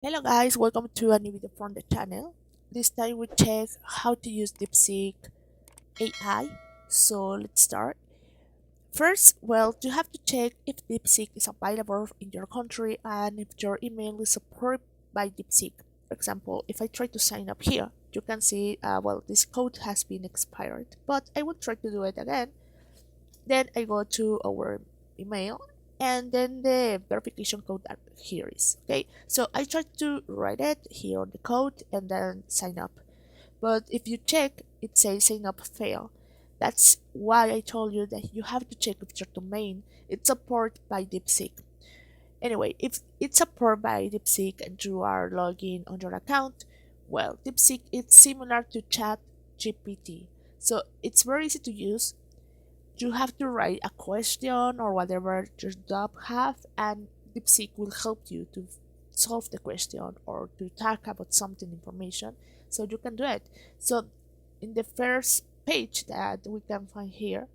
Hello guys, welcome to a new video from the channel. This time we check how to use Deepseek AI. So let's start. First, well, you have to check if Deepseek is available in your country and if your email is supported by Deepseek. For example, if I try to sign up here, you can see, well, this code has been expired, but I will try to do it again. Then I go to our email and then the verification code that here is okay. So I try to write it here on the code and then sign up. But if you check, it says sign up fail. That's why I told you that you have to check if your domain is supported by DeepSeek. Anyway, if it's supported by DeepSeek and you are logging on your account, well, DeepSeek is similar to Chat GPT. So it's very easy to use. You have to write a question or whatever your job have, and DeepSeek will help you to solve the question or to talk about something information, so you can do it. So in the first page that we can find here,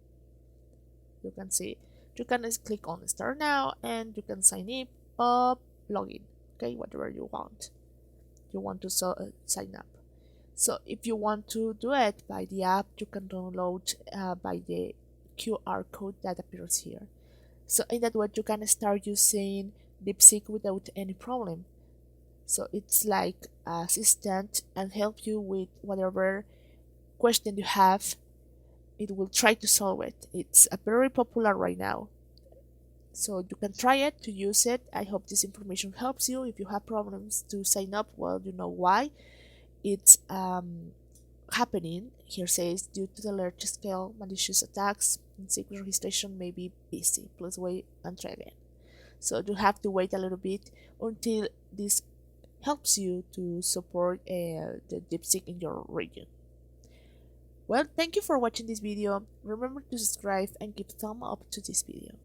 you can see you can just click on start now and you can sign up, login, okay, whatever you want to sign up. So if you want to do it by the app, you can download by the QR code that appears here. So in that way, you can start using DeepSeek without any problem. So it's like an assistant and help you with whatever question you have. It will try to solve it. It's a very popular right now. So you can try it to use it. I hope this information helps you. If you have problems to sign up, well, you know why. It's happening. Here says due to the large scale malicious attacks, secret registration may be busy. Please wait and try again. So you have to wait a little bit until this helps you to support the DeepSeek in your region. Well, thank you for watching this video. Remember to subscribe and give thumb up to this video.